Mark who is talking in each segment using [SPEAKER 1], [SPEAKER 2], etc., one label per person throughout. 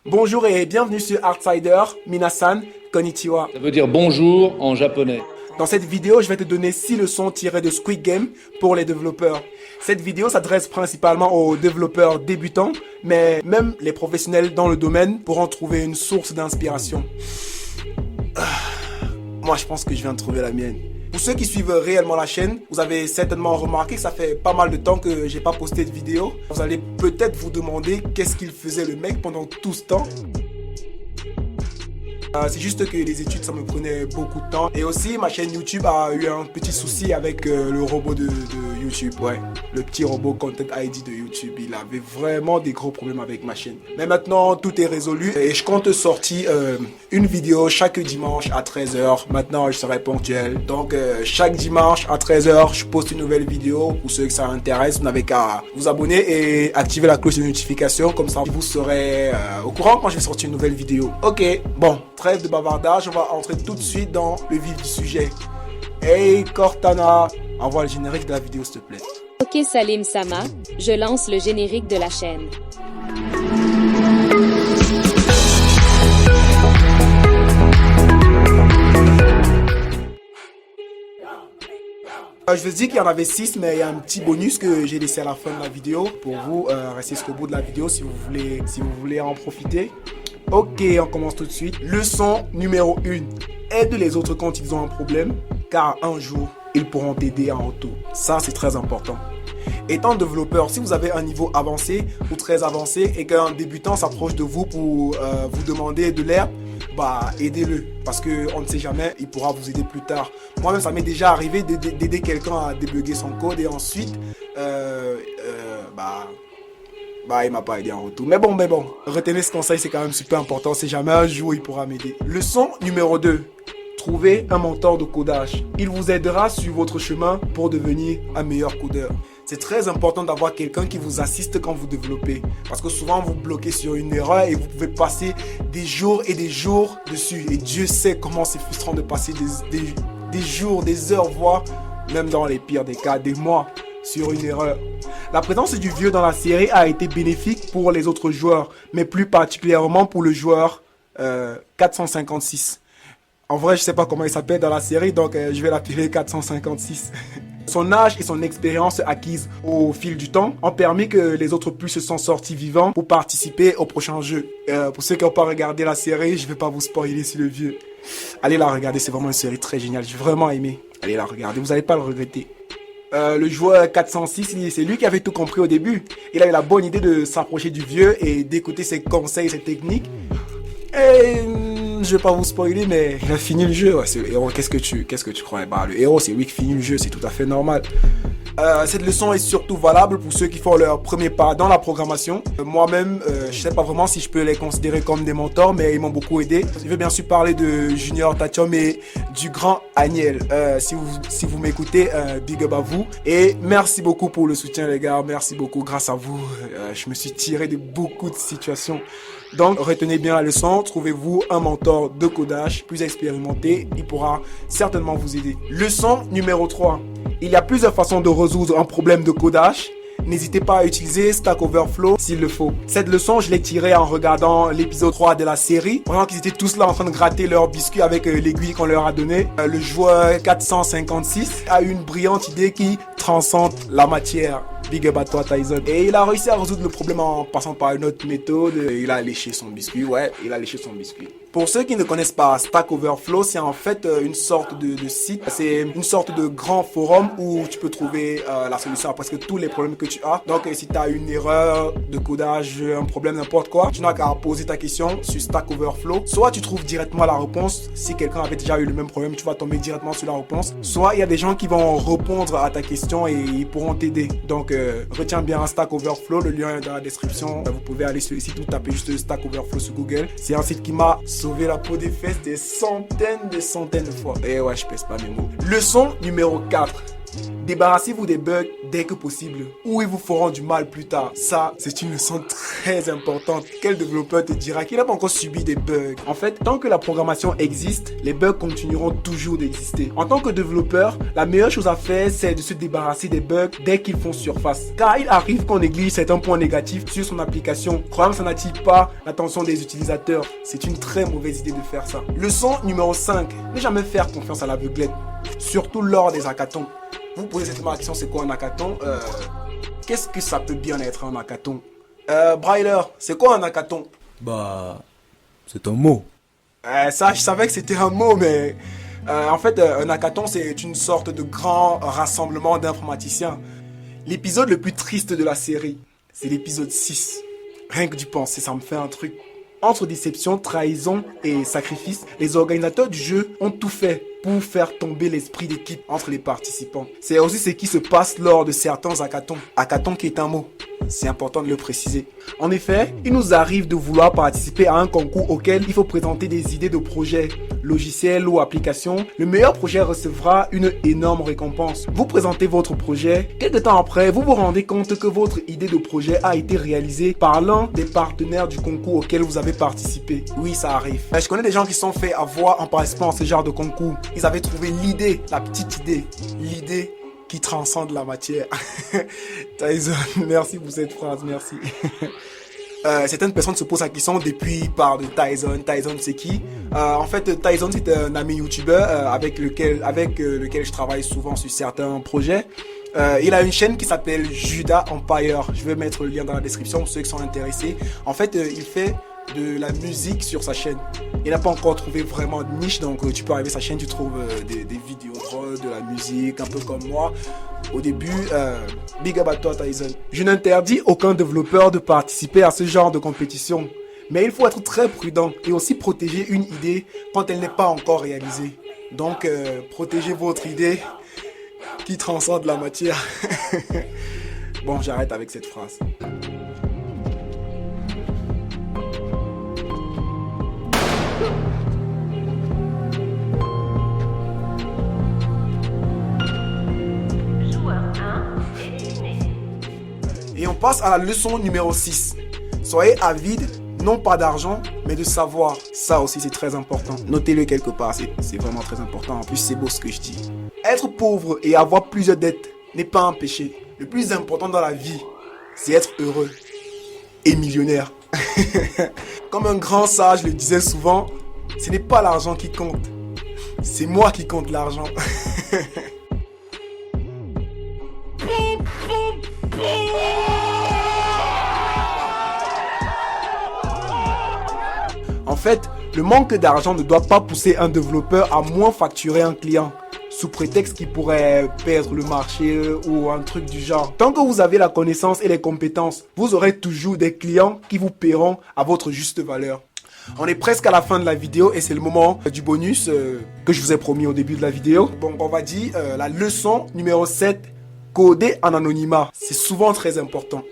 [SPEAKER 1] Bonjour et bienvenue sur Artsider, Minasan, Konnichiwa.
[SPEAKER 2] Ça veut dire bonjour en japonais.
[SPEAKER 1] Dans cette vidéo, je vais te donner 6 leçons tirées de Squid Game pour les développeurs. Cette vidéo s'adresse principalement aux développeurs débutants, mais même les professionnels dans le domaine pourront trouver une source d'inspiration. Moi, je pense que je viens de trouver la mienne. Pour ceux qui suivent réellement la chaîne, vous avez certainement remarqué que ça fait pas mal de temps que j'ai pas posté de vidéo. Vous allez peut-être vous demander qu'est-ce qu'il faisait le mec pendant tout ce temps. C'est juste que les études, ça me prenait beaucoup de temps. Et aussi, ma chaîne YouTube a eu un petit souci avec le robot de YouTube. Ouais, le petit robot Content ID de YouTube. Il avait vraiment des gros problèmes avec ma chaîne. Mais maintenant, tout est résolu. Et je compte sortir une vidéo chaque dimanche à 13h. Maintenant, je serai ponctuel. Donc, chaque dimanche à 13h, je poste une nouvelle vidéo. Pour ceux que ça intéresse, vous n'avez qu'à vous abonner et activer la cloche de notification. Comme ça, vous serez au courant quand je vais sortir une nouvelle vidéo. Ok, bon. Trêve de bavardage, on va entrer tout de suite dans le vif du sujet. Hey Cortana, envoie le générique de la vidéo s'il te plaît.
[SPEAKER 3] Ok Salim Sama, je lance le générique de la chaîne.
[SPEAKER 1] Je vous dis qu'il y en avait 6, mais il y a un petit bonus que j'ai laissé à la fin de la vidéo. Pour vous, restez jusqu'au bout de la vidéo si vous voulez en profiter. Ok, on commence tout de suite. Leçon numéro 1. Aide les autres quand ils ont un problème, car un jour, ils pourront t'aider en retour. Ça, c'est très important. Étant développeur, si vous avez un niveau avancé ou très avancé et qu'un débutant s'approche de vous pour vous demander de l'aide, bah aidez-le. Parce qu'on ne sait jamais, il pourra vous aider plus tard. Moi-même, ça m'est déjà arrivé d'aider quelqu'un à débugger son code et ensuite, il m'a pas aidé en retour. Mais bon. Retenez ce conseil, c'est quand même super important. C'est jamais un jour il pourra m'aider. Leçon numéro 2. Trouvez un mentor de codage. Il vous aidera sur votre chemin pour devenir un meilleur codeur. C'est très important d'avoir quelqu'un qui vous assiste quand vous développez. Parce que souvent, vous bloquez sur une erreur et vous pouvez passer des jours et des jours dessus. Et Dieu sait comment c'est frustrant de passer des jours, des heures, voire même dans les pires des cas, des mois sur une erreur. La présence du vieux dans la série a été bénéfique pour les autres joueurs, mais plus particulièrement pour le joueur 456. En vrai, je sais pas comment il s'appelle dans la série, donc je vais l'appeler 456. Son âge et son expérience acquise au fil du temps ont permis que les autres puissent s'en sortir vivants pour participer au prochain jeu. Pour ceux qui n'ont pas regardé la série, je vais pas vous spoiler sur le vieux. Allez la regarder, c'est vraiment une série très géniale, j'ai vraiment aimé. Allez la regarder, vous n'allez pas le regretter. Le joueur 406, c'est lui qui avait tout compris au début. Il a eu la bonne idée de s'approcher du vieux et d'écouter ses conseils, ses techniques. Et je vais pas vous spoiler, mais il a fini le jeu. Ouais, c'est le héros. Qu'est-ce que tu crois? Bah, le héros, c'est lui qui finit le jeu, c'est tout à fait normal. Cette leçon est surtout valable pour ceux qui font leur premier pas dans la programmation. Moi-même, je sais pas vraiment si je peux les considérer comme des mentors, mais ils m'ont beaucoup aidé. Je vais bien sûr parler de Junior Tachom et du grand Aniel. Si vous m'écoutez, big up à vous. Et merci beaucoup pour le soutien, les gars. Merci beaucoup. Grâce à vous, je me suis tiré de beaucoup de situations. Donc, retenez bien la leçon. Trouvez-vous un mentor de codage plus expérimenté. Il pourra certainement vous aider. Leçon numéro 3. Il y a plusieurs façons de résoudre un problème de codage. N'hésitez pas à utiliser Stack Overflow s'il le faut. Cette leçon, je l'ai tirée en regardant l'épisode 3 de la série. Pendant qu'ils étaient tous là en train de gratter leur biscuit avec l'aiguille qu'on leur a donnée. Le joueur 456 a eu une brillante idée qui transcende la matière. Big up à toi Tyson. Et il a réussi à résoudre le problème en passant par une autre méthode. Il a léché son biscuit. Ouais, il a léché son biscuit. Pour ceux qui ne connaissent pas Stack Overflow, c'est en fait une sorte de site. C'est une sorte de grand forum où tu peux trouver la solution à presque tous les problèmes que tu as. Donc si tu as une erreur de codage, un problème, n'importe quoi, tu n'as qu'à poser ta question sur Stack Overflow. Soit tu trouves directement la réponse. Si quelqu'un avait déjà eu le même problème, tu vas tomber directement sur la réponse. Soit il y a des gens qui vont répondre à ta question et ils pourront t'aider. Donc retiens bien Stack Overflow, le lien est dans la description. Vous pouvez aller sur le site ou taper juste Stack Overflow sur Google. C'est un site qui m'a sauvé la peau des fesses des centaines de fois. Et ouais, je pèse pas mes mots. Leçon numéro 4. Débarrassez-vous des bugs dès que possible, ou ils vous feront du mal plus tard. Ça, c'est une leçon très importante. Quel développeur te dira qu'il n'a pas encore subi des bugs? En fait, tant que la programmation existe, les bugs continueront toujours d'exister. En tant que développeur, la meilleure chose à faire, c'est de se débarrasser des bugs dès qu'ils font surface. Car il arrive qu'on néglige certains points négatifs sur son application, croyant que ça n'attire pas l'attention des utilisateurs. C'est une très mauvaise idée de faire ça. Leçon numéro 5. Ne jamais faire confiance à l'aveuglette, surtout lors des hackathons. Vous posez cette question, c'est quoi un hackathon? Qu'est-ce que ça peut bien être un hackathon? Bryler, c'est quoi un hackathon?
[SPEAKER 4] Bah, c'est un mot.
[SPEAKER 1] Ça, je savais que c'était un mot, mais en fait, un hackathon, c'est une sorte de grand rassemblement d'informaticiens. L'épisode le plus triste de la série, c'est l'épisode 6. Rien que d'y penser, ça me fait un truc. Entre déception, trahison et sacrifice, les organisateurs du jeu ont tout fait pour faire tomber l'esprit d'équipe entre les participants. C'est aussi ce qui se passe lors de certains hackathons. Hackathon qui est un mot. C'est important de le préciser. En effet, il nous arrive de vouloir participer à un concours auquel il faut présenter des idées de projets, logiciels ou applications. Le meilleur projet recevra une énorme récompense. Vous présentez votre projet. Quelques temps après, vous vous rendez compte que votre idée de projet a été réalisée par l'un des partenaires du concours auquel vous avez participé. Oui, ça arrive. Je connais des gens qui se sont fait avoir en participant à ce genre de concours. Ils avaient trouvé l'idée, la petite idée, l'idée qui transcende la matière. Tyson, merci pour cette phrase, merci. Certaines personnes se posent la question depuis il parle de Tyson. Tyson, c'est qui? En fait, Tyson, c'est un ami youtubeur avec lequel je travaille souvent sur certains projets. Il a une chaîne qui s'appelle Judah Empire. Je vais mettre le lien dans la description pour ceux qui sont intéressés. En fait, il fait de la musique sur sa chaîne. Il n'a pas encore trouvé vraiment de niche, donc tu peux arriver sur sa chaîne, tu trouves des vidéos de la musique, un peu comme moi. Au début, big up à toi Tyson. Je n'interdis aucun développeur de participer à ce genre de compétition. Mais il faut être très prudent et aussi protéger une idée quand elle n'est pas encore réalisée. Donc, protégez votre idée qui transcende la matière. Bon, j'arrête avec cette phrase. Et on passe à la leçon numéro 6. Soyez avide, non pas d'argent, mais de savoir. Ça aussi, c'est très important. Notez-le quelque part, c'est vraiment très important. En plus, c'est beau ce que je dis. Être pauvre et avoir plusieurs dettes n'est pas un péché. Le plus important dans la vie, c'est être heureux et millionnaire. Comme un grand sage le disait souvent, ce n'est pas l'argent qui compte. C'est moi qui compte l'argent. En fait, le manque d'argent ne doit pas pousser un développeur à moins facturer un client, sous prétexte qu'il pourrait perdre le marché ou un truc du genre. Tant que vous avez la connaissance et les compétences, vous aurez toujours des clients qui vous paieront à votre juste valeur. On est presque à la fin de la vidéo et c'est le moment du bonus que je vous ai promis au début de la vidéo. Donc on va dire la leçon numéro 7, coder en anonymat. C'est souvent très important.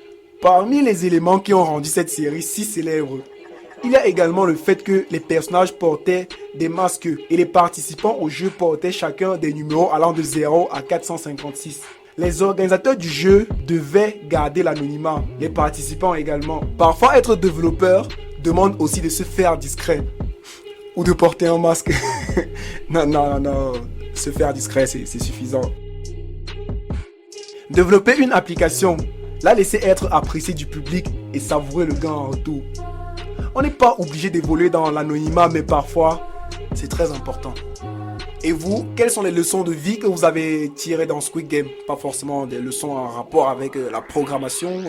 [SPEAKER 1] Parmi les éléments qui ont rendu cette série si célèbre, il y a également le fait que les personnages portaient des masques et les participants au jeu portaient chacun des numéros allant de 0 à 456. Les organisateurs du jeu devaient garder l'anonymat, les participants également. Parfois, être développeur demande aussi de se faire discret ou de porter un masque. Non, se faire discret, c'est suffisant. Développer une application, la laisser être appréciée du public et savourer le gain en retour. On n'est pas obligé d'évoluer dans l'anonymat, mais parfois, c'est très important. Et vous, quelles sont les leçons de vie que vous avez tirées dans Squid Game? Pas forcément des leçons en rapport avec la programmation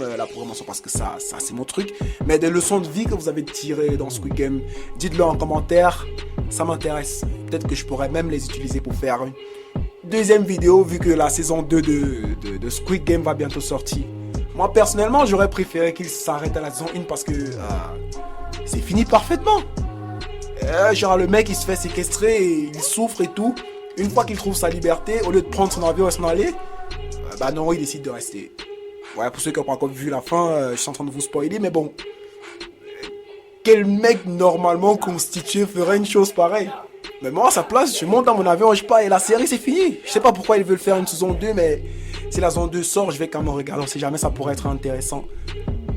[SPEAKER 1] parce que ça c'est mon truc, mais des leçons de vie que vous avez tirées dans Squid Game. Dites-le en commentaire, ça m'intéresse. Peut-être que je pourrais même les utiliser pour faire une deuxième vidéo, vu que la saison 2 de Squid Game va bientôt sortir. Moi, personnellement, j'aurais préféré qu'il s'arrête à la saison 1 parce que c'est fini parfaitement. Genre le mec il se fait séquestrer et il souffre et tout. Une fois qu'il trouve sa liberté, au lieu de prendre son avion et s'en aller, bah non, il décide de rester. Ouais, pour ceux qui n'ont pas encore vu la fin, je suis en train de vous spoiler, mais bon. Quel mec normalement constitué ferait une chose pareille? Mais moi, à sa place, je monte dans mon avion, je pars et la série, c'est fini. Je sais pas pourquoi ils veulent faire une saison 2, mais si la saison 2 sort, je vais quand même regarder. On sait jamais, ça pourrait être intéressant.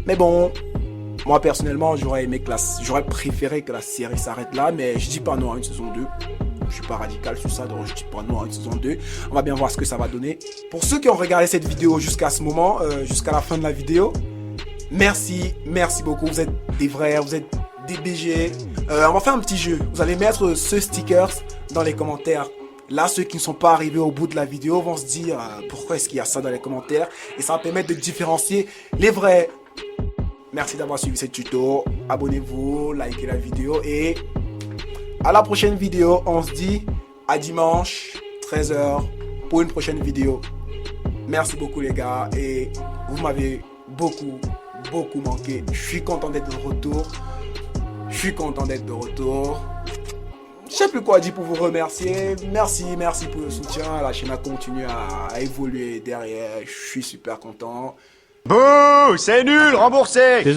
[SPEAKER 1] Mais bon, moi, personnellement, j'aurais préféré que la série s'arrête là, mais je dis pas non à une saison 2. Je suis pas radical sur ça, donc je dis pas non à une saison 2. On va bien voir ce que ça va donner. Pour ceux qui ont regardé cette vidéo jusqu'à ce moment, jusqu'à la fin de la vidéo, merci beaucoup. Vous êtes des vrais, vous êtes des BG. On va faire un petit jeu. Vous allez mettre ce stickers dans les commentaires. Là, ceux qui ne sont pas arrivés au bout de la vidéo vont se dire pourquoi est-ce qu'il y a ça dans les commentaires. Et ça va permettre de différencier les vrais. Merci d'avoir suivi ce tuto. Abonnez-vous, likez la vidéo et à la prochaine vidéo. On se dit à dimanche 13h pour une prochaine vidéo. Merci beaucoup les gars et vous m'avez beaucoup manqué. Je suis content d'être de retour. Je sais plus quoi dire pour vous remercier. Merci pour le soutien. La chaîne a continué à évoluer derrière. Je suis super content.
[SPEAKER 5] Bouh, c'est nul, remboursé.